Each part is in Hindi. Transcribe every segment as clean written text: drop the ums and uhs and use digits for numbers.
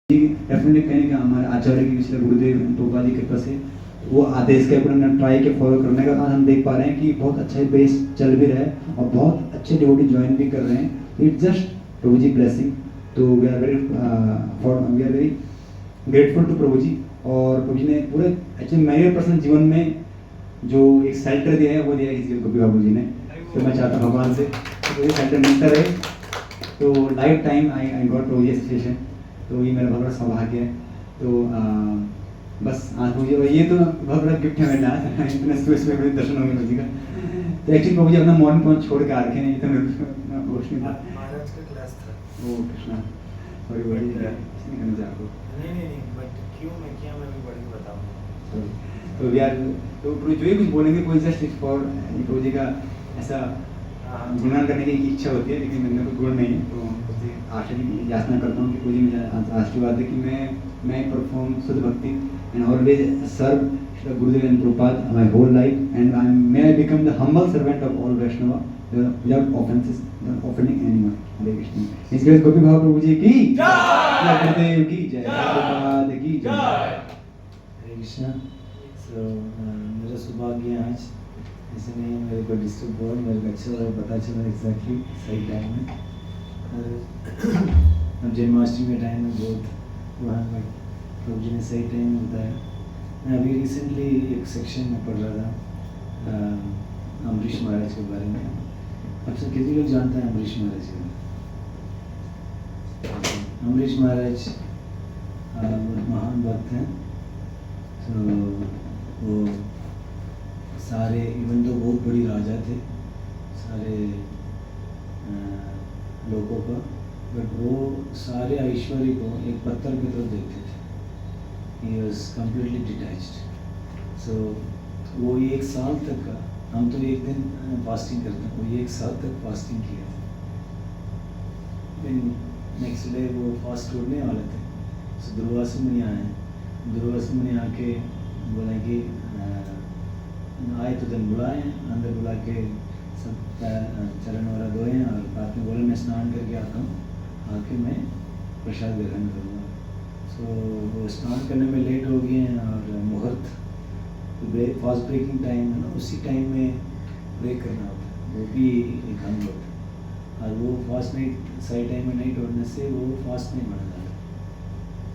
डेफिनेटली कहीं ना हमारे आचार्य की पिछले गुरुदेव टोपा जी के कृपा से वो आदेश के अपने ट्राई के फॉलो करने का आज हम देख पा रहे हैं कि बहुत अच्छा बेस चल भी रहा है और बहुत अच्छे डिवोटी ज्वाइन भी कर रहे हैं। It's just Prabhu ji blessing. तो we are very grateful to Prabhu ji. और प्रभु जी ने पूरे एक्चुअली मेरे पर्सनल जीवन में जो एक सेल्टर दिया है वो दिया है इसके गोपी बाबू जी ने। तो मैं चाहता हूँ भगवान से तो ये सेल्टर मिलता रहे। तो life time I got Prabhu ji association, तो ये मेरा बहुत बड़ा सौभाग्य है। तो बस आज मुझे ये तो बहुत बड़ा गिफ्ट है मेरे आज इतने स्पेस में बड़े दर्शन होंगे प्रभु जी का। तो एक्चुअली प्रभु जी अपना मॉर्निंग पॉइंट छोड़ के आ रखे हैं, ये तो मेरे होश नहीं था। महाराज का क्लास था। ओ कृष्णा सॉरी बड़ी इसने करना चाह आपको नहीं बट क्यों मैं क्या मैं भी बढ़ के बताऊंगा। तो यार तो प्रभु जो ही कुछ बोलेंगे कोई जस्ट फॉर प्रभु जी का ऐसा गुणगान करने की इच्छा होती है, लेकिन मेरे कोई गुण नहीं है। तो आशा की याचना करता हूँ कि पूरी मुझे आशीर्वाद है कि मैं परफॉर्म शुद्ध भक्ति and always serve Gurudev and Prabhupada my whole life and may I become the humble servant of all Vaishnava without offences offending anyone. Hare Krishna. His grace गोपी भाव प्रभु जी की जय, गुरुदेव की जय, प्रभुपाद की जय। हरे कृष्ण। सो मेरा सौभाग्य है आज इसने मेरे को डिस्टर्ब हुआ, मेरे को अच्छा लगा, पता चला एग्जैक्टली सही टाइम में। अब जन्माष्टमी के टाइम में बहुत वहाँ पर प्रभु जी ने सही टाइम में बताया। मैं अभी रिसेंटली एक सेक्शन में पढ़ रहा था अम्बरीश महाराज के बारे में। अब से कितने लोग जानते हैं अम्बरीश महाराज के बारे में? अम्बरीश महाराज महान भक्त हैं। तो वो सारे इवन तो बहुत बड़ी राजा थे सारे लोगों का, बट वो सारे ऐश्वर्य को एक पत्थर की तरफ देखते थे। He was completely detached. So वो एक साल तक का, हम तो एक दिन फास्टिंग करते हैं, वो एक साल तक फास्टिंग किया था। फिर नेक्स्ट डे वो फास्ट तोड़ने वाले थे। सो दुर्वासा मुनि आए। दुर्वासा मुनि आके बोला कि आए तो दिन बुलाए, अंदर बुला के सब चरण वगैरह धोए और बाद में बोले मैं स्नान करके आता हूँ, आके मैं प्रसाद ग्रहण करूँगा। सो वो स्नान करने में लेट हो गए और मुहूर्त फास्ट ब्रेकिंग टाइम है ना, उसी टाइम में ब्रेक करना होता है, वो भी एक अंग होता है। और वो फास्ट नहीं सही टाइम में नहीं तोड़ने से वो फास्ट नहीं बन जाता।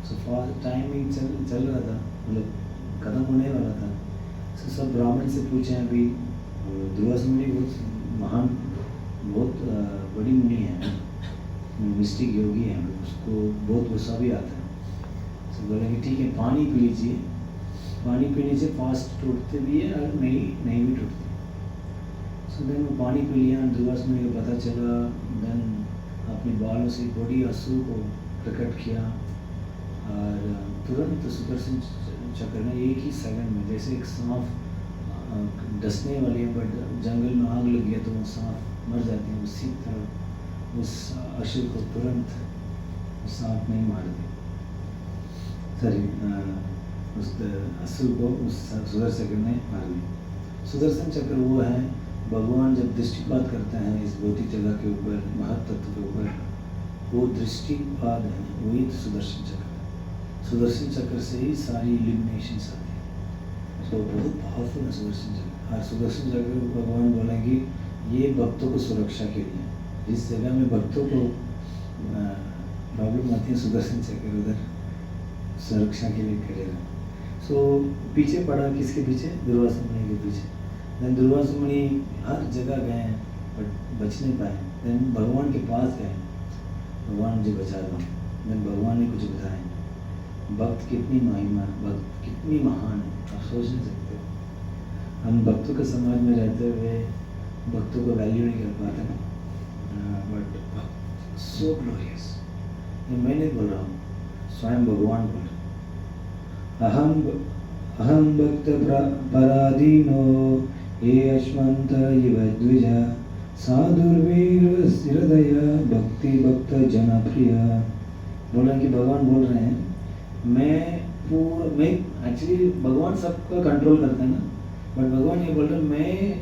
सो फास्ट टाइमिंग चल रहा था, मतलब खत्म होने वाला था। सो सब ब्राह्मण से पूछे अभी दुर्वासा मुनि बहुत महान, बहुत बड़ी मुनि है, मिस्टिक योगी है, उसको बहुत गुस्सा भी आता है। सो बोले कि ठीक है पानी पी लीजिए, पानी पीने से फास्ट टूटते भी है और नहीं भी टूटते। सो देन वो पानी पी लिया। दुर्वासा मुनि को पता चला, देन अपने बालों से बड़ी असुर को प्रकट किया और तुरंत सुदर्शन चक्र ने एक ही सेकंड में, जैसे एक सांप डसने वाली है बट जंगल में आग लग गया तो वो सांप मर जाते हैं, उसी तरह उस असुर को तुरंत सांप ने मार दिया। सॉरी उस असुर को उस सुदर्शन चक्र ने मार दिया। सुदर्शन चक्र वो है, भगवान जब दृष्टिपात करते हैं इस भौतिक जगह के ऊपर, महत्त्व के ऊपर, वो दृष्टिपात है, वही तो सुदर्शन चक्र। सुदर्शन चक्र से ही सारी इल्यूमिनेशंस आती है। तो बहुत पावरफुल है सुदर्शन चक्र। और सुदर्शन चक्र को भगवान बोलेंगे ये भक्तों को सुरक्षा के लिए, जिस जगह में भक्तों को प्रॉब्लम आती है सुदर्शन चक्र उधर सुरक्षा के लिए करेगा। सो पीछे पड़ा किसके पीछे? दुर्वासा मुनि के पीछे। देन दुर्वासा मुनि हर जगह गए बट बच नहीं पाए। देन भगवान के पास गए, भगवान मुझे बचा दो। देन भगवान ने कुछ बताया, भक्त कितनी महिमा, भक्त कितनी महान है, आप सोच नहीं सकते। हम भक्तों के समाज में रहते हुए भक्तों को वैल्यू नहीं कर पाते ना, बट भक्त सो ग्लोरियस। ये मैं नहीं बोल रहा हूँ, स्वयं भगवान बोल रहे। अहम भक्त पराधीनो ये अश्वंत इव द्विज साधुर्वीर हृदय भक्ति भक्त जनप्रिय। बोला कि भगवान बोल रहे हैं मैं एक्चुअली भगवान सबका कंट्रोल करते हैं ना, बट भगवान ये बोल रहे हैं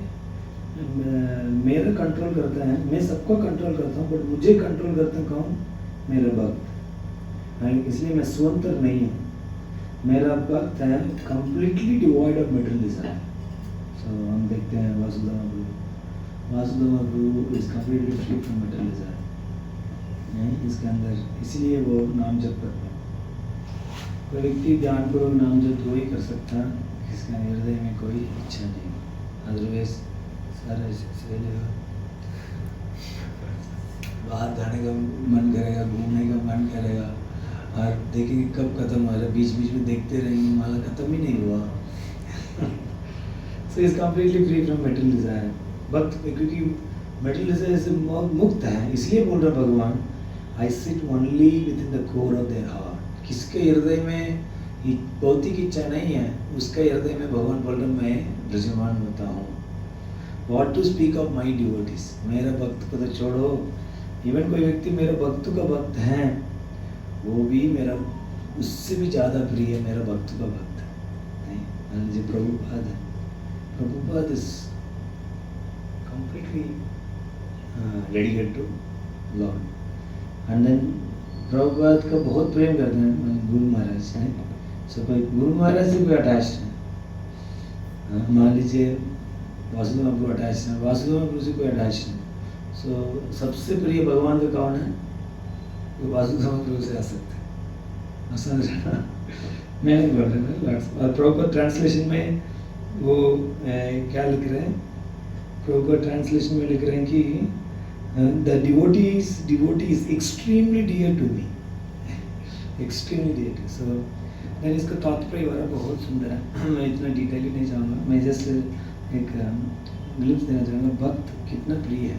मेरा कंट्रोल करता है, मैं सबको कंट्रोल करता हूँ, बट मुझे कंट्रोल करता है कौन? मेरा भक्त। इसलिए मैं स्वतंत्र नहीं हूँ, मेरा भक्त है completely devoid of material desire. So हम देखते हैं Vasudev Prabhu is completely free from material desire, इसके अंदर, इसलिए वो नाम जप करते हैं। कोई व्यक्ति ध्यानपूर्वक नाम जप वही कर सकता है जिसका हृदय में कोई इच्छा नहीं, अदरवाइज सारा ऐसे बाहर जाने का मन करेगा, घूमने का मन करेगा, और देखेंगे कब खत्म हो रहा है, बीच बीच में देखते रहेंगे, माला खत्म ही नहीं हुआ। So is completely free from material desire. भक्त क्योंकि मेटेरियल डिजायर से मुक्त है, इसलिए बोल रहा भगवान, I sit only with in the core of their heart. किसके हृदय में भौतिक इच्छा नहीं है, उसके हृदय में भगवान बोल रहे मैं विराजमान होता हूँ। What to speak of my devotees, मेरे भक्त को तो छोड़ो, इवन कोई व्यक्ति मेरे भक्त का भक्त है, वो भी मेरा उससे भी ज़्यादा प्रिय मेरा भक्त का भक्त है। मान लीजिए प्रभुपाद है, Prabhupada is completely dedicated to Lord, and then Prabhupada का बहुत प्रेम करते हैं गुरु महाराज है। सो कोई गुरु महाराज से कोई अटैच है, मान लीजिए वासुदेव प्रभु अटैच है, वासुदेव प्रभु से कोई अटैच नहीं। सो सबसे प्रिय भगवान का कौन है, वो वासुदेव प्रभु से आ सकते हैं, समझ रहे ना? मैं नहीं बोल रहा ना। और प्रॉपर ट्रांसलेशन में वो क्या लिख रहे हैं, प्रॉपर ट्रांसलेशन में लिख रहे हैं कि the devotee is extremely dear to me, extremely dear to. So मैंने इसका तात्पर्य वाला बहुत सुंदर है, मैं इतना डिटेल ही नहीं चाहूँगा, मैं जस्ट एक ग्लिम्स देना चाहूँगा भक्त कितना प्रिय है।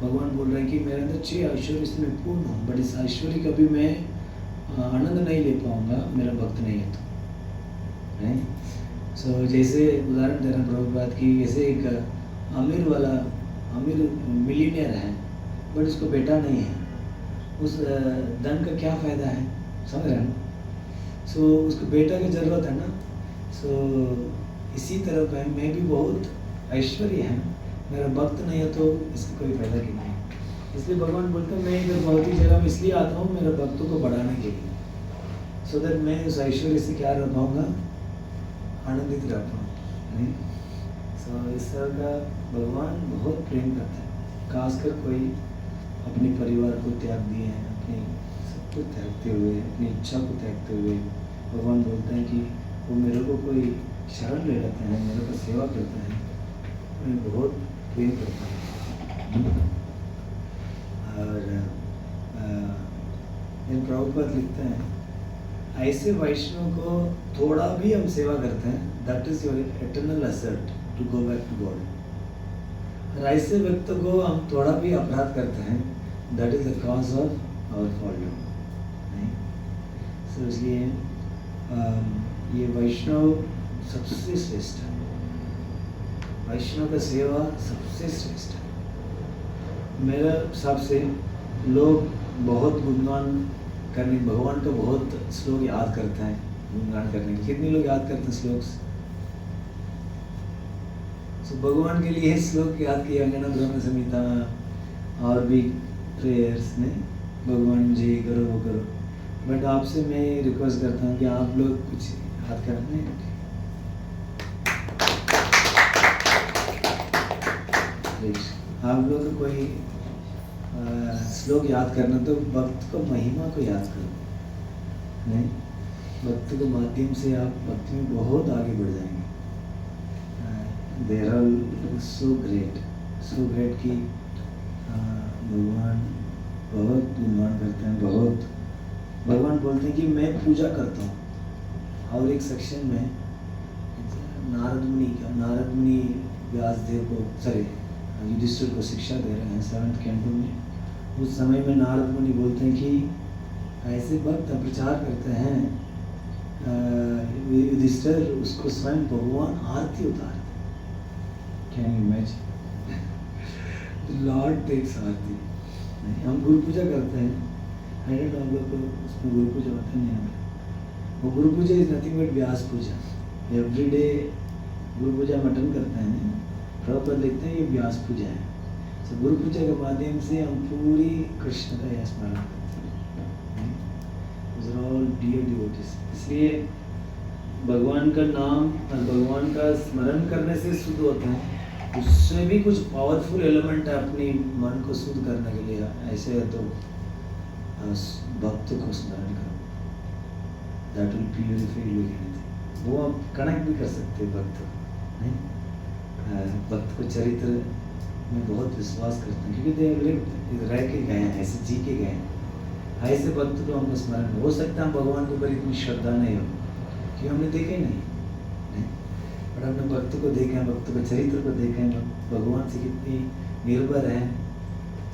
भगवान बोल रहे हैं कि मेरे अंदर 6 ऐश्वर्य इसमें पूर्ण हो, बट इस ऐश्वर्य का भी मैं आनंद नहीं ले पाऊँगा, मेरा भक्त नहीं है तो, है। सो जैसे उदाहरण दे रहा हूँ प्रभुपाद की, जैसे एक अमीर मिलीनियर है, बट उसको बेटा नहीं है, उस धन का क्या फ़ायदा है, समझ रहे हैं ना? सो उसको बेटा की ज़रूरत है ना। सो इसी तरह पे मैं भी बहुत ऐश्वर्य है, मेरा भक्त नहीं है तो इसका कोई फायदा क्यों नहीं। इसलिए भगवान बोलते हैं मैं इधर बहुत ही जगह में इसलिए आता हूँ मेरे भक्तों को बढ़ाने के लिए, सो दैट मैं उस ऐश्वर्य से क्या रह पाऊँगा, आनंदित रह पाऊँ। सो इस तरह का भगवान बहुत प्रेम करता है, खासकर कोई अपने परिवार को त्याग दिए हैं, अपनी सब कुछ त्यागते हुए, अपनी इच्छा को त्यागते हुए, भगवान बोलते हैं कि वो मेरे को कोई शरण ले लेते हैं, मेरे को सेवा करते हैं, मैं बहुत प्रेम करता हूँ। और प्रभुपाद लिखते हैं ऐसे वैष्णव को थोड़ा भी हम सेवा करते हैं, that is your eternal asset to go back to God. और ऐसे व्यक्ति को हम थोड़ा भी अपराध करते हैं, that is the cause of our fall down. So इसलिए ये वैष्णव सबसे श्रेष्ठ है, वैष्णव का सेवा सबसे श्रेष्ठ है। मेरे हिसाब से लोग बहुत गुणगान करने, भगवान का बहुत श्लोक याद करते हैं गुणगान करने के। कितने लोग याद करते हैं श्लोक? सो भगवान के लिए श्लोक याद किया अंगना ब्रह्म संहिता और भी प्रेयर्स में, भगवान मुझे ये करो वो करो। बट आपसे मैं रिक्वेस्ट करता हूँ कि आप लोग कुछ याद करते हैं, आप लोग को कोई श्लोक याद करना तो भक्त को महिमा को याद करो, नहीं भक्त के माध्यम से आप भक्ति में बहुत आगे बढ़ जाएंगे। देर आर सो ग्रेट कि भगवान बहुत गुणगान करते हैं, बहुत भगवान बोलते हैं कि मैं पूजा करता हूँ। और एक सेक्शन में नारद मुनि व्यासदेव को युधिष्ठिर को शिक्षा दे रहे हैं 7th कैंटो में। उस समय में नारद मुनि बोलते हैं कि ऐसे भक्त प्रचार करते हैं, युधिष्ठिर उसको स्वयं भगवान आरती उतारते। Can you imagine? Lord takes aarti. हम गुरु पूजा करते हैं, आई डोंट नो हम लोग को उसमें गुरु पूजा होता नहीं है। वो गुरु पूजा is nothing but Vyasa puja. Every day guru puja mutton करते हैं, प्रॉपर लिखते हैं ये व्यास पूजा है। तो गुरु पूजा के माध्यम से हम पूरी कृष्ण का स्मरण करते हैं। these are all dear devotees. इसलिए भगवान का नाम और भगवान का स्मरण करने से शुद्ध होते हैं, उससे भी कुछ पावरफुल एलिमेंट है अपनी मन को शुद्ध करने के लिए। ऐसे है तो भक्त को स्मरण करो, that will purify you anything. वो आप कनेक्ट भी कर सकते हैं भक्त नहीं, भक्त को चरित्र में बहुत विश्वास करते हैं, क्योंकि दे रह के गए हैं, ऐसे जी के गए हैं। ऐसे भक्त को हमको स्मरण हो सकता है, हम भगवान के ऊपर इतनी श्रद्धा नहीं हो क्योंकि हमने देखे नहीं, पर हमने भक्त को देखा है, भक्त के चरित्र को देखा है, भगवान से कितनी निर्भर है।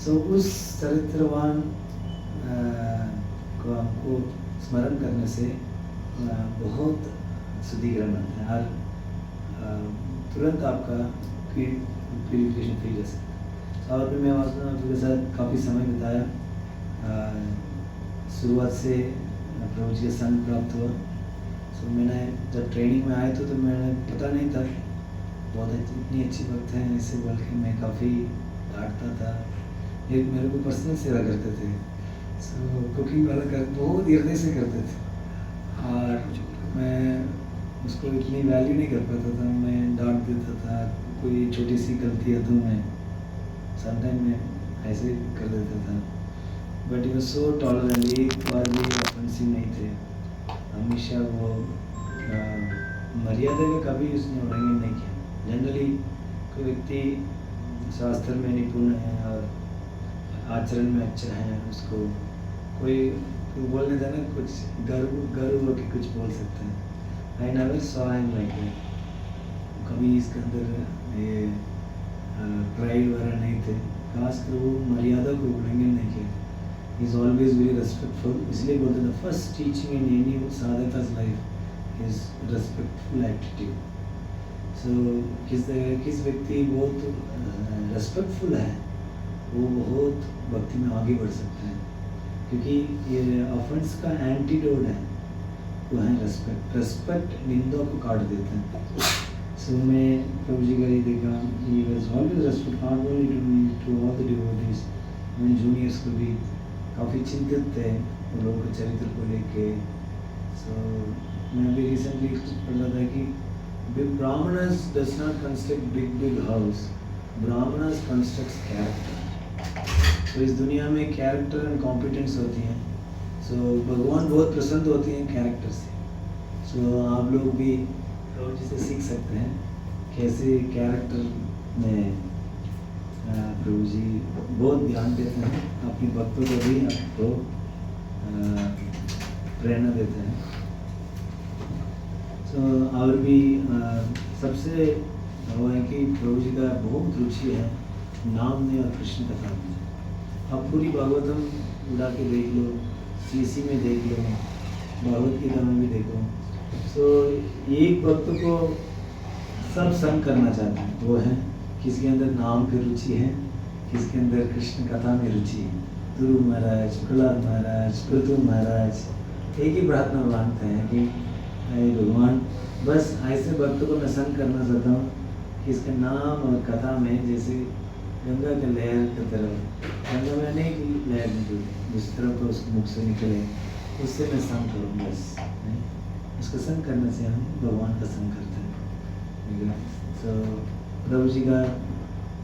सो उस चरित्रवान को हमको स्मरण करने से बहुत शुद्धिकरण बनता है और तुरंत आपका प्यूरिफिकेशन फील हो सकता है। और भी मैं आपके साथ काफ़ी समय बिताया, शुरुआत से प्रभु जी का संग प्राप्त हुआ। सो मैंने जब ट्रेनिंग में आए थे तो मैंने पता नहीं था बहुत इतनी अच्छी भक्त हैं ऐसे बोल के मैं काफ़ी डांटता था। एक मेरे को पर्सनल सेवा करते थे, सो कुकिंग वाला बहुत हृदय से करते थे और मैं उसको इतनी वैल्यू नहीं कर पाता था, मैं डांट देता था। कोई छोटी सी गलती है तो मैं समटाइम में ऐसे कर देता था, बट यू सो टॉलरेंट, एक बार भी ऑफेंसिव नहीं थे। हमेशा वो मर्यादा का कभी उसने उल्लंघन नहीं किया। जनरली कोई व्यक्ति शास्त्र में निपुण है और आचरण में अच्छा है, उसको कोई बोल नहीं था ना, कुछ गर्व हो के कुछ बोल सकते हैं। I never saw him like that, कभी इसके अंदर ये प्राइड वगैरह नहीं थे, खासकर वो मर्यादा को उल्लंघन नहीं किया। He is always very respectful, इसलिए बोलते हैं first teaching in any sadhaka's life is respectful attitude. So किस व्यक्ति बहुत रेस्पेक्टफुल है वो बहुत भक्ति में आगे बढ़ सकते हैं, क्योंकि ये ऑफेंस का एंटीडोट है वो है रेस्पेक्ट। रेस्पेक्ट निंदा को काट देते हैं। सो मैं प्रभु जी का ये देखा, he was always respect not only to me, to all the devotees. मेरे जूनियर्स को भी काफ़ी चिंतित थे उन लोगों के चरित्र को लेके। सो मैं अभी रिसेंटली पढ़ रहा था कि Brahmanas does not construct big house, Brahmanas constructs character. तो इस दुनिया में कैरेक्टर एंड कॉम्पिटेंस होती हैं। सो भगवान बहुत प्रसन्न होती हैं कैरेक्टर से। सो आप लोग भी प्रभु जी से सीख सकते हैं कैसे कैरेक्टर में प्रभु जी बहुत ध्यान देते हैं, अपनी भक्तों को भी आपको प्रेरणा देते हैं। सो और भी सबसे वो है कि प्रभु जी का बहुत रुचि है नाम में और कृष्ण कथा में। आप पूरी भागवतम उड़ा के देख लो, सीसी में देख लो, भगवत गीता में भी देखो। सो एक भक्त को सब संग करना चाहते हैं, वो है किसके अंदर नाम की रुचि है, किसके अंदर कृष्ण कथा में रुचि है। ध्रुव महाराज, प्रहलाद महाराज, पृथु महाराज एक ही प्रार्थना मांगते हैं कि हे भगवान, बस ऐसे भक्त को मैं संग करना चाहता हूँ कि इसके नाम और कथा में जैसे गंगा के लहर की तरफ, गंगा में अनेक लहर निकलती, जिस तरह तो उसके मुख से निकले उससे मैं संग करूँ। बस उसका संग करने से हम भगवान का संग करते हैं। तो प्रभु जी का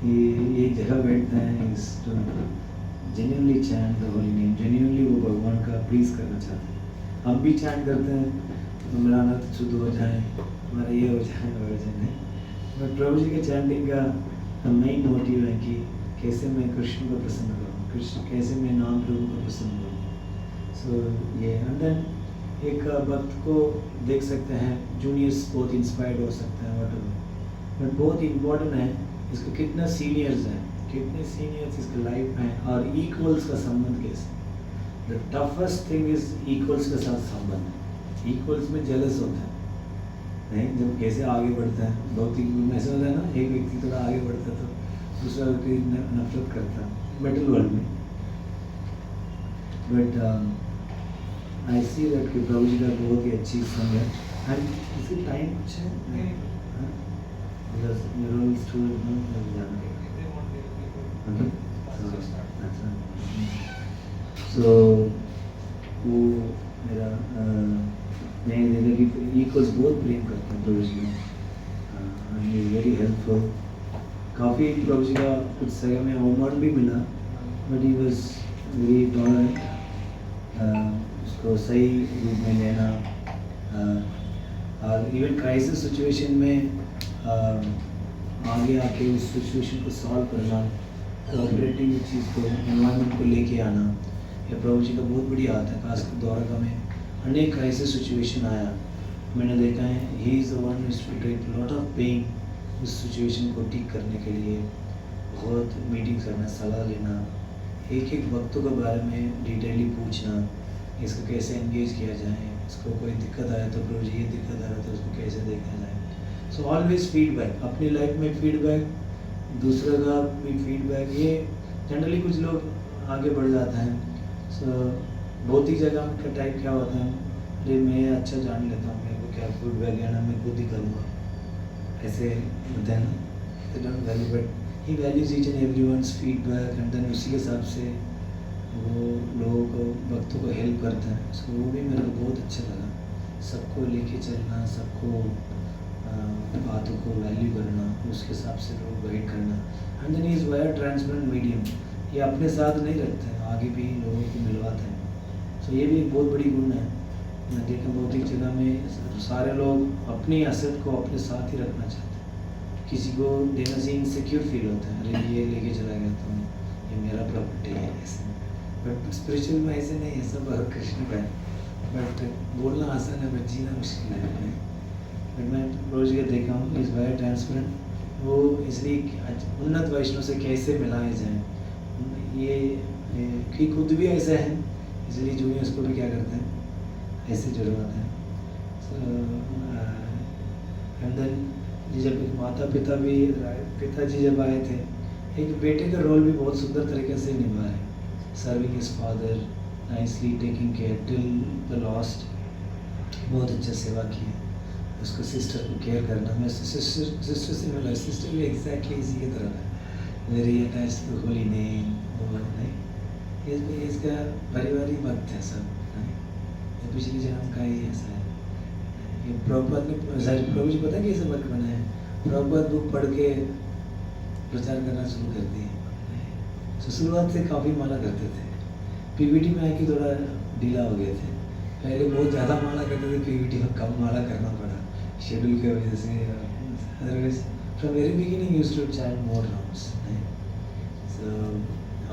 ये एक जगह बैठते हैं, इस genuinely chant the holy name, genuinely वो भगवान का प्लीज करना चाहते हैं। हम भी चैंट करते हैं तो मेरा अनर्थ शुद्ध हो जाए, हमारा ये हो जाए वो हो जाए। मैं प्रभु जी के चैंटिंग का मेन मोटिव है कि कैसे मैं कृष्ण को प्रसन्न करूँ, कृष्ण कैसे मैं नाम प्रभु को प्रसन्न करूँ। सो ये एंड देन एक भक्त को देख सकते हैं, जूनियर्स बहुत इंस्पायर्ड हो सकते हैं वट, बट बहुत इम्पोर्टेंट है इसको कितना सीनियर्स हैं, कितने सीनियर्स इसके लाइफ में, और इक्वल्स का संबंध कैसे। The toughest thing is equals के साथ संबंध। इक्वल्स में जेलस होता है नहीं, जब कैसे आगे बढ़ता है भौतिक में ऐसा होता है ना, एक व्यक्ति थोड़ा आगे बढ़ता है तो दूसरा व्यक्ति नफरत करता है मेटल वर्ल्ड में। बट आई सी दैट कि प्रभु जी का बहुत ही अच्छी संग है। एंड इसकी टाइम कुछ है because your own student so वो मेरा मैंने देखा कि इक्वल्स बहुत प्रेम करते हैं प्रभु जी में, वेरी हेल्पफुल। काफ़ी प्रभु जी का कुछ जगह में अवमान भी मिला, but he was very tolerant, उसको सही रूप में लेना, और इवन क्राइसिस सिचुएशन में आगे आके उस सिचुएशन को सॉल्व करना, कोऑपरेटिव चीज़ को, एनवायरनमेंट को लेके आना, ये प्रभु जी का बहुत बड़ी आदत है। खासकर द्वारका में अनेक क्राइसिस सिचुएशन आया, मैंने देखा है he is the one who to take lot of pain उस सिचुएशन को ठीक करने के लिए, बहुत मीटिंग करना, सलाह लेना, एक एक वक्तों के बारे में डिटेली पूछना, इसको कैसे एंगेज किया जाए, इसको कोई दिक्कत आया तो प्रभु जी ये दिक्कत आ रहा है तो उसको कैसे देखा जाए। सो ऑलवेज फीडबैक, अपनी लाइफ में फीडबैक, दूसरे का भी फीडबैक, ये जनरली कुछ लोग आगे बढ़ जाते हैं। सो बहुत ही जगह का टाइप क्या होता है, अरे मैं अच्छा जान लेता हूँ, मेरे को क्या फीडबैक है ना, मैं खुद ही करूँगा, ऐसे होते हैं ना, they don't value, but he values each and everyone's feedback, and then उसी के हिसाब से वो लोगों को, वक्तों को हेल्प करता है। सो वो भी मेरे को बहुत अच्छा लगा, सबको लेके चलना, सबको बातों को वैल्यू करना, उसके हिसाब से लोग गाइड करना, and then is wire transparent medium, ये अपने साथ नहीं रखते हैं, आगे भी लोगों को मिलवाते हैं। सो ये भी एक बहुत बड़ी गुण है। मैं देखा बहुत ही जगह में सारे लोग अपनी एसेट को अपने साथ ही रखना चाहते हैं, किसी को देने से इनसिक्योर फील होता है, अरे ये लेके चला गया तो ये मेरा प्रॉपर्टी है, ऐसे। बट स्पिरिचुअल में ऐसे नहीं है, सब कृष्ण का है, बट बोलना आसान है, बट जीना मुश्किल है। बट मैं रोज ये देखा हूँ इस वायर ट्रांसपेरेंट, वो इसलिए उन्नत वैष्णव से कैसे मिलाए जाएँ, ये कि खुद भी ऐसे हैं, इसलिए जूनियर्स को भी क्या करते हैं, ऐसे जुड़वाते हैं। एंड देन जब माता पिता भी, पिताजी जब आए थे, एक बेटे का रोल भी बहुत सुंदर तरीके से निभा रहे, serving his father nicely, taking care till the last, बहुत अच्छा सेवा की है, उसको सिस्टर को केयर करना। मैं सिस्टर से मिला, सिस्टर भी एग्जैक्टली इसी की तरह है, very attach to holy name, और नहीं इसका पारिवारिक भक्त है सब, ये पिछली जन्म का ही ऐसा है। ये प्रभुपाद ने, प्रभु जी पता है कैसे भक्त बना है, प्रभुपाद बुक पढ़ के प्रचार करना शुरू कर दिए। तो शुरुआत से काफ़ी माला करते थे, पीवीटी में आके थोड़ा ढीला हो गए थे, पहले बहुत ज़्यादा माला करते थे, पीवीटी में कम माला करना पड़ा शेड्यूल की वजह से। Otherwise from very beginning used to chant more rounds, नहीं सो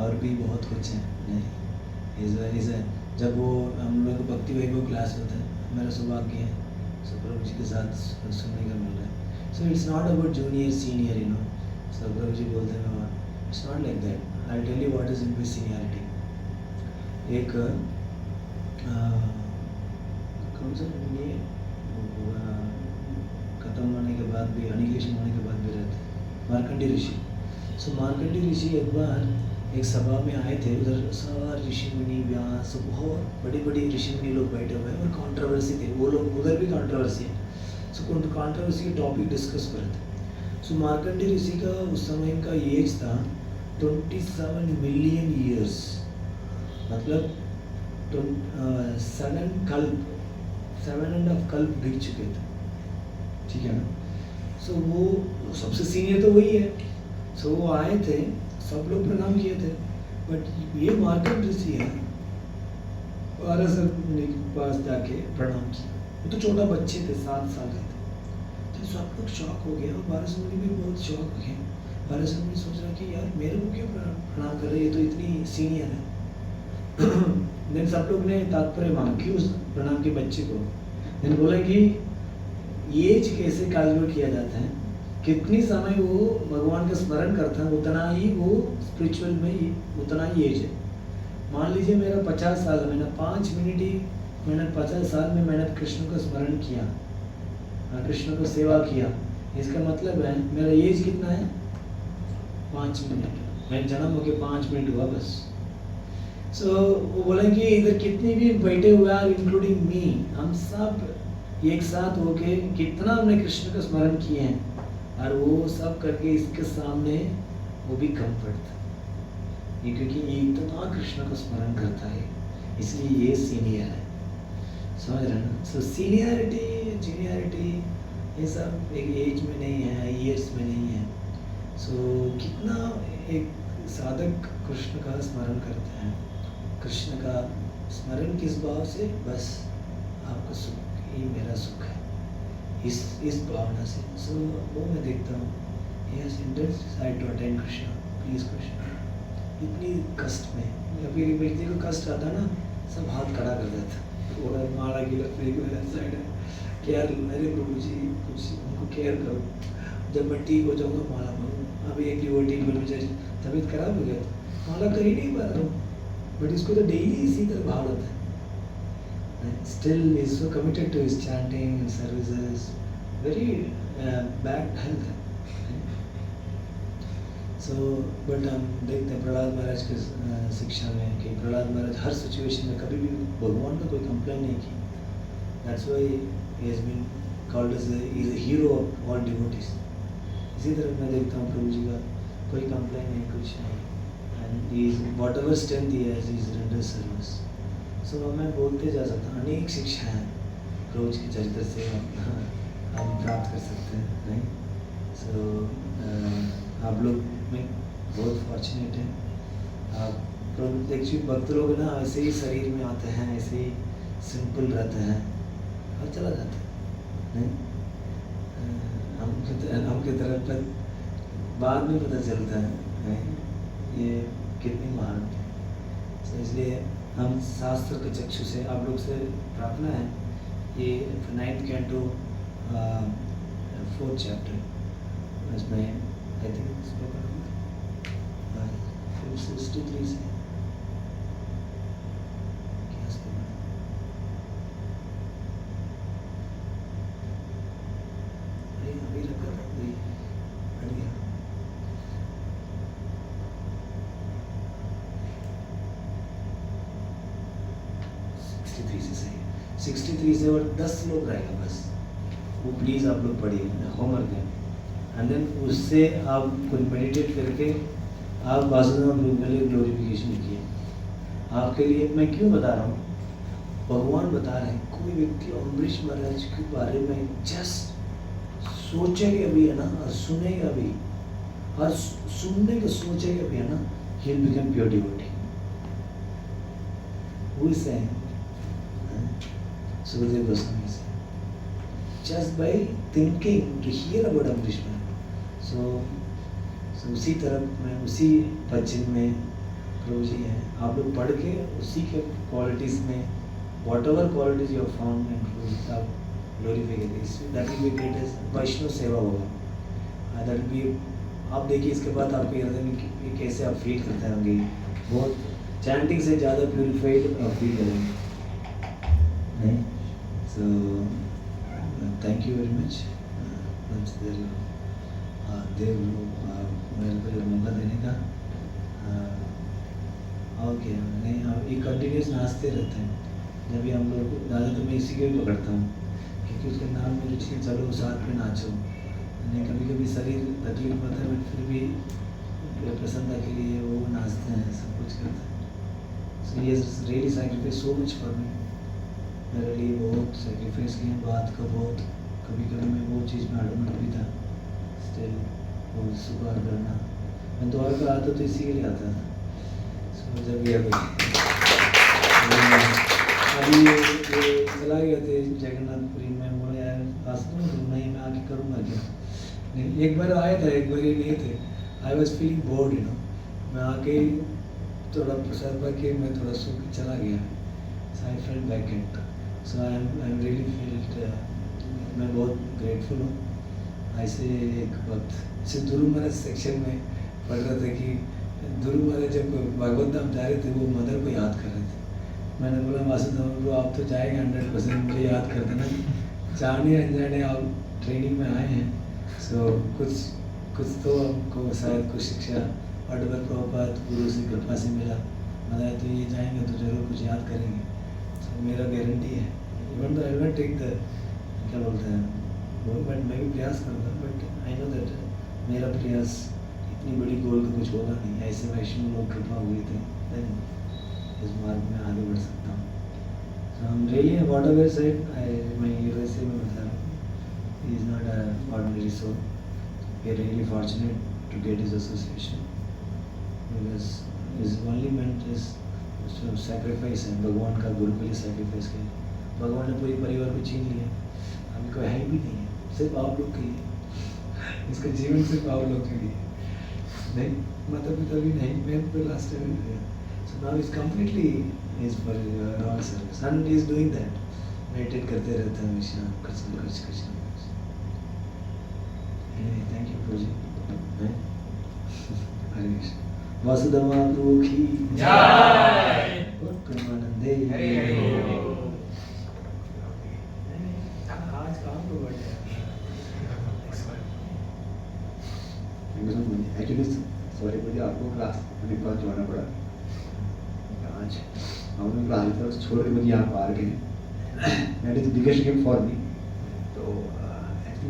और भी बहुत कुछ है, नहीं इज़ जब वो हम लोग को भक्ति वैभव क्लास होता है, मेरा सौभाग्य है सो प्रभु जी के साथ सुनने का मिल रहा है। So it's not about junior senior, you know, so Prabhu ji बोलते हैं it's not like that, I tell you what is in my seniority. एक कौन सा ये खत्म होने के बाद भी, अनिकेशन होने के बाद भी रहते मार्कंडी ऋषि। सो मार्कंडी ऋषि एक बार एक सभा में आए थे, उधर सारे ऋषि मुनि व्यास बहुत बड़ी बड़ी ऋषि मुनि लोग बैठे हुए हैं, और कंट्रोवर्सी थे, वो लोग उधर भी कंट्रोवर्सी है। सो कंट्रोवर्सी के टॉपिक डिस्कस कर रहे थे। सो मार्कंडी ऋषि का उस समय का एज था 27 मिलियन ईयर्स, मतलब 7.5 कल्प बीत चुके थे, ठीक है ना। सो वो सबसे सीनियर तो वही है। सो वो आए थे, सब लोग प्रणाम किए थे, बट ये मार्कंड ऋषि है, 12 साल के पास जाके प्रणाम किया। वो तो छोटा बच्चे थे, 7 साल के थे, तो सब लोग शॉक हो गए, और 12 मुनि भी बहुत शॉक हो गए। 12 मुनि सोच रहा कि यार मेरे को क्यों प्रणाम कर रहे, ये तो इतनी सीनियर है। देन सब लोग ने तात्पर्य मांगा कि उस प्रणाम के बच्चे को, देन बोला कि एज कैसे कैलकुलेट किया जाता है, कितनी समय वो भगवान का स्मरण करता है, उतना ही वो स्पिरिचुअल में उतना ही एज है। मान लीजिए मेरा 50 साल है, मैंने 5 मिनट ही, मैंने 50 साल में मैंने कृष्ण का स्मरण किया, कृष्ण को सेवा किया, इसका मतलब है मेरा एज कितना है, 5 मिनट, मैं जन्म होके 5 मिनट हुआ बस। सो वो बोले कि इधर कितने भी बैठे हुए हैं इंक्लूडिंग मी, हम सब एक साथ होके कितना हमने कृष्ण का स्मरण किए हैं, और वो सब करके इसके सामने वो भी कंफर्ट था, ये क्योंकि ये इतना कृष्ण का स्मरण करता है, इसलिए ये सीनियर है। समझ रहे हैं ना। सो सीनियरिटी जूनियरिटी ये सब एक एज में नहीं है, ईयर्स में नहीं है। सो कितना एक साधक कृष्ण का स्मरण करते हैं, कृष्ण का स्मरण किस भाव से, बस आपका सुख ही मेरा सुख है, इस भावना से। सो वो मैं देखता हूँ, yes decide to attend Krishna, please Krishna. इतनी कष्ट में कभी व्यक्ति को कष्ट आता ना, सब हाथ खड़ा कर देता, थोड़ा माला की लकड़ी को साइड है, केयर मेरे प्रभु जी कुछ उनको केयर करो, जब मैं ठीक हो जाऊँगा माला करूँ। अभी एक डिवोटी बेचारी तबीयत खराब हो गया, माला कर ही नहीं पा रहा हूँ, बट इसको तो डेली इसी तरह भाव होता है। Still is so committed to his chanting and services, very bad health. So, but हम देखते हैं प्रहलाद महाराज के शिक्षा में कि प्रहलाद महाराज हर सिचुएशन में कभी भी भगवान का कोई कंप्लेन नहीं की। That's why he has been called as he is a hero of all devotees. इसी तरह मैं देखता हूँ प्रभु जी का कोई कंप्लेन नहीं, कुछ नहीं, and he is whatever strength he has, he is renders service. सो मैं बोलते जा सकता हूँ, अनेक शिक्षाएँ रोज के चरित्र से हम प्राप्त कर सकते हैं, नहीं। सो आप लोग में बहुत फॉर्चुनेट हैं। आप एक्चुअली भक्त लोग ना ऐसे ही शरीर में आते हैं, ऐसे ही सिंपल रहते हैं और चला जाता है, नहीं। हम की तरफ पर बाद में पता चलता है, नहीं, ये कितनी महान है। तो इसलिए हम शास्त्र के चक्षु से आप लोग से प्रार्थना है, ये 9th कैंटो 4th चैप्टर इसमें आई थिंक स्पोकन 63 से क्या स्पोकन अभी रखा था, अभी हट गया। से 63 से और 10 लोग रहेगा बस, वो प्लीज़ आप लोग पढ़िए, होमवर्क है। एंड देन उससे आप कुछ मेडिटेट करके आप वासुदेव के लिए ग्लोरिफिकेशन लिखिए। आपके लिए मैं क्यों बता रहा हूँ, भगवान बता रहे हैं, कोई व्यक्ति अम्बरीश महाराज के बारे में जस्ट सोचेगा भी है ना, और सुनेगा भी, और सुनने का सोचेगा भी है ना, he will become pure devotee. Who is saying? Sukadeva Goswami is saying, just by thinking to hear about Amrish Maharaj. So उसी तरफ में, उसी भजन में प्रभु जी हैं, आप लोग पढ़ के उसी के क्वालिटीज़ में, whatever qualities you have found in Prabhu जी, आप glorify करिए, that will be great as वैष्णव सेवा होगा। that will be, आप देखिए इसके बाद आपके हृदय में कैसे आप फील करते होंगे, बहुत चैंटिंग से ज़्यादा प्योरीफाइड आप फील करेंगे, नहीं। So thank you very much Dev मेरे को मौका देने का। ओके, नहीं आप एक कंटिन्यूस नाचते रहते हैं, जब भी हम लोग ज़्यादा तो मैं इसी को भी पकड़ता हूँ, क्योंकि उसके नाम में रुचि, चलो साथ में नाचो। नहीं कभी कभी शरीर तकलीफ होता है, बट फिर भी प्रसन्नता के लिए वो नाचते हैं, सब कुछ करते हैं। So he has really sacrificed so much for me. मेरे लिए बहुत सेक्रीफाइस किए, बात का बहुत, कभी कभी मैं वो चीज़ में एडमेंट भी था, स्टिल वो सुधार करना। मैं द्वारका आता तो इसी के लिए आता था। सो जब ये अभी ये चला गया थे जगन्नाथपुरी में, बोला यार आज तो नहीं, मैं आके करूँगा क्या। नहीं, एक बार आया था, एक बार ही नहीं थे। I was feeling board, you know, मैं आके थोड़ा प्रसाद पा के मैं थोड़ा सो के चला गया। So I felt backend, so I am really field, मैं बहुत ग्रेटफुल हूँ। ऐसे एक वक्त से ध्रुव महाराज सेक्शन में पढ़ रहा था कि ध्रुव महाराज जब भागवत धाम जा रहे थे, वो मदर को याद कर रहे थे। मैंने बोला वासुदेव आप तो जाएंगे 100%, मुझे याद कर देना, जाने अनजाने आप ट्रेनिंग में आए हैं। सो कुछ तो आपको शायद कुछ शिक्षा ऑर्डर प्रभुपाद गुरु से कृपा से मिला, बताया तो ये जाएंगे तो जरूर कुछ याद करेंगे। तो मेरा गारंटी है, इवन तो आई विल टेक द, क्या बोलते हैं वो, बट मैं भी प्रयास करूँगा, बट आई नो दैट मेरा प्रयास इतनी बड़ी गोल तो कुछ होगा नहीं। ऐसे वैष्णव लोग कृपा हुई थे, इस मार्ग में आगे बढ़ सकता हूँ। So I'm really, whatever said, my USA में बता रहा हूँ, he is not an ordinary soul. We are really fortunate to get his association because his only meant is sacrifice है, भगवान का गुरु के लिए sacrifice किया. भगवान ने पूरे परिवार को छीन लिया, हमें कोई है भी नहीं है, सिर्फ आप लोग के लिए. इसका जीवन सिर्फ आप लोग के लिए, नहीं माता पिता भी नहीं, मैं तो लास्ट टाइम गया. So now he's completely is for all service and he is doing that. Meditate करते रहता है हमेशा, कुछ ना कुछ. Thank you Prabhuji. Hare Krishna. Vasudeva प्रभु की जय. प्रेमानंदे हरे. आज कहाँ पे बैठे हैं? एक्चुअली सॉरी मुझे आपको क्लास में पास जाना पड़ा आज. हम लोग क्लास में छोड़ के मुझे यहाँ पार गए. That is biggest gift for me. तो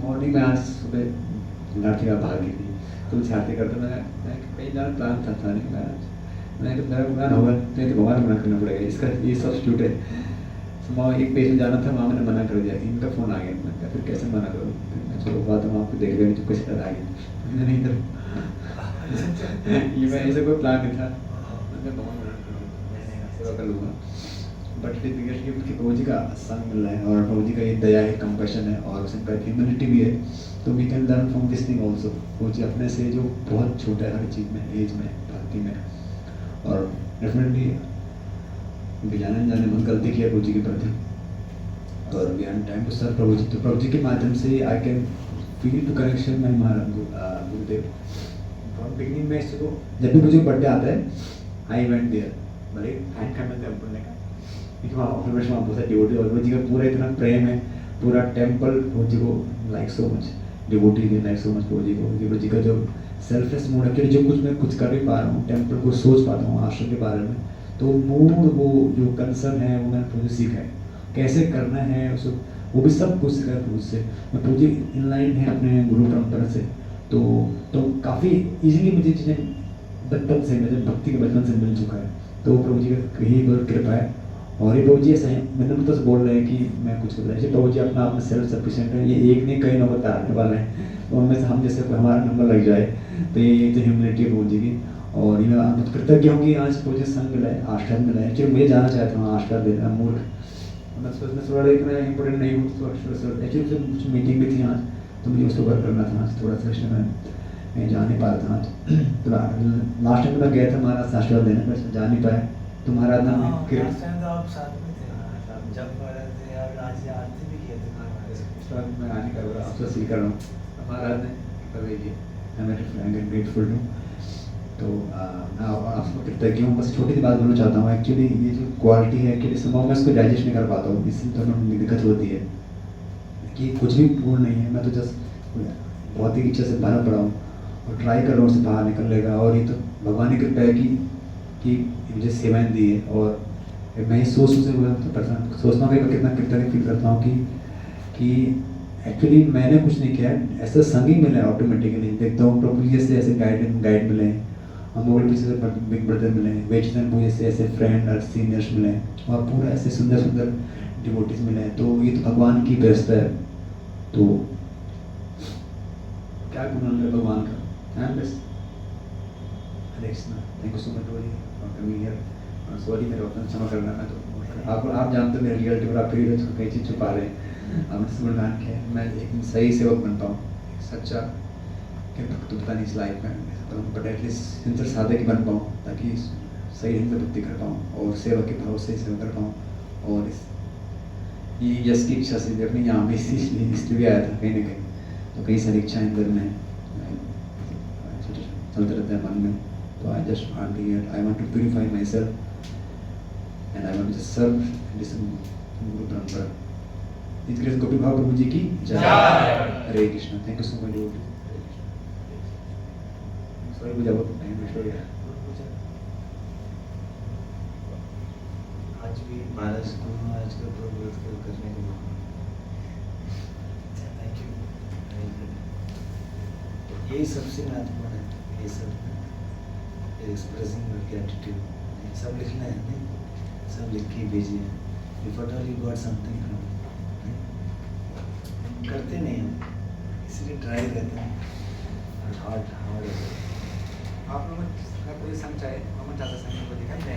मॉर्निंग में आज सुबह लाठी का भाग गई थी, तो छाते करते मैं कई बार प्लान था नहीं मैं तो मेरा प्लान होगा नहीं तो भगवान मना करना पड़ेगा, इसका ये सब्स्टिट्यूट है. तो वहाँ एक पेज में जाना था, वहाँ मैंने मना कर दिया. इनका फ़ोन आ गया, मैं फिर कैसे मना करूँ. मैं चलो बात वहाँ पे देख रहे चुपके से आ गई नहीं इधर. ये मैं ऐसे कोई प्लान नहीं था, मैं भगवान मना करूँगा, सेवा कर लूँगा. बट इट बिगेस्ट गिफ्ट कि प्रभु जी का संग मिल रहा है और प्रभु जी का ये दया है, कंपैशन है और उसमें ह्यूमैनिटी भी है. तो we can learn from this thing also. Prabhu ji अपने से जो बहुत छोटा है हर चीज़ में, एज में, भक्ति में, और डेफिनेटली जाने जाने बहुत गलती किया प्रभु जी के प्रति, और we are time to serve Prabhu ji. तो प्रभु जी के माध्यम से I can feel to connection में हमारा गुरुदेव फ्रॉम बिगिनिंग में. इसको जब भी मुझे बर्थडे आता है आई वेंट देयर, भले हैंड करना टेम्पल ने का, क्योंकि वहाँ ऑफिस में बहुत सारे डिवोटी और प्रभु जी का पूरा इतना प्रेम है. पूरा टेम्पल प्रभु जी को like so much, devotee they like so much Prabhu ji को. प्रभु जी का जो सेल्फलेस मोड है कि जो कुछ मैं कुछ कर भी पा रहा हूँ, टेम्पल को सोच पाता हूँ, आश्रम के बारे में, तो वो जो कंसर्न है वो मैंने प्रभु सीखा है, कैसे करना है उसको, वो भी सब कुछ सीखा है प्रभु से. मैं प्रभु जी इन लाइन है अपने गुरु परंपरा से, तो काफ़ी इजीली मुझे चीज़ें बचपन से, मुझे भक्ति के बचपन से मिल चुका है. तो प्रभु जी का यही बहुत कृपा है. और ये प्रभु जी ऐसा है, मैंने तो बोल रहे हैं कि मैं कुछ कर रहा है, प्रभु जी अपना आप में सेल्फ सफिशिएंट है. ये एक नहीं कई नंबर तारने वाले हैं, तो उनमें से हम जैसे कोई हमारा नंबर लग जाए, तो ये तो ह्यूमिलिटी है प्रभु जी की. और ये मैं कृतज्ञ हूँ कि आज प्रभु जी संग मिला है, आशीर्वाद मिला है. एक्चुअली मुझे जाना चाहता हूँ आशीर्वाद देना, मूर्ख मैं सोचना थोड़ा इतना इंपॉर्टेंट नहीं हूँ. एक्चुअली कुछ मीटिंग भी थी आज, तो मुझे उसको वर्क करना था आज थोड़ा सा, इसलिए मैं जा नहीं पा रहा था आज. तो लास्ट टाइम मैं गया था महाराज आशीर्वाद देने, पर जा नहीं पाया. तो महाराज ने आप साथ में थे, जब थे आज आरती भी किए थे. मैं आने का आपसे सीख रहा हूँ. महाराज ने आई एम ग्रेटफुल टू. तो आपको कृतज्ञ हूँ. बस छोटी सी बात बोलना चाहता हूँ. एक्चुअली ये जो क्वालिटी है एक्चुअली समय मैं इसको डाइजेस्ट नहीं कर पाता हूँ, इससे तो हमें दिक्कत होती है कि कुछ भी पूर्ण नहीं है. मैं तो जस्ट बहुत ही इच्छा से भरा पड़ा हूँ और ट्राई कर रहा हूँ उससे बाहर निकलने का. और ये तो भगवान की कृपा है कि मुझे सेवाएं दी है. और मैं ये सोचता हूँ कि मैं कितना कृतज्ञ फील करता हूँ कि एक्चुअली मैंने कुछ नहीं किया, ऐसा संग ही मिला है ऑटोमेटिकली. देखता हूँ प्रभु जी से ऐसे गाइड मिले हैं, हम लोग पीछे से बिग ब्रदर मिले हैं, वेचन पूजे से ऐसे फ्रेंड और सीनियर्स मिले हैं, और पूरा ऐसे सुंदर सुंदर डिवोटीज मिले हैं. तो ये तो भगवान की व्यवस्था है. तो क्या गुण है भगवान का. Hare Krishna. Thank you so much for coming here. Sorry मेरे वक्त क्षमा करना. मैं तो आप जानते हो मेरे रियलिटी पर आप फिर कई चीज़ छुपा रहे हैं. आपने गुणगान किया है, मैं एक सही सेवक बन पाऊँ, एक सच्चा क्या भक्त पता नहीं इस लाइफ में, बट एटलीस्ट सिंसियर साधक ही बन पाऊँ, ताकि सही ढंग से भक्ति कर पाऊँ और सेवा के भाव से सेवा कर पाऊँ. और ये यश की इच्छा से अपनी यहाँ में इसलिए भी आया था कहीं ना कहीं. तो कई सारी इच्छाएं अंदर में चलते रहते हैं मन में. तो I just I want to purify myself and I want to serve this guru parampara. इस ग्रेस गोपी भाव प्रभु जी की जय. Hare Krishna. Thank you so much. Sorry मुझे बहुत टाइम वेस्ट हो गया. आज भी महाराज को आज का प्रोग्राम करने के मौका. Thank you. यही सबसे महत्वपूर्ण है, ये सब एक्सप्रेसिंग योर ग्रैटिट्यूड. सब लिखना है नहीं, सब लिख के भेजिए. If at all you got something करते नहीं हम, इसलिए ट्राई करते हैं हार्ड हार्ड आप लोग का कोई संग चाहे हम चाहते संग को दिखाई दें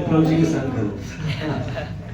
प्रभु जी के संग करो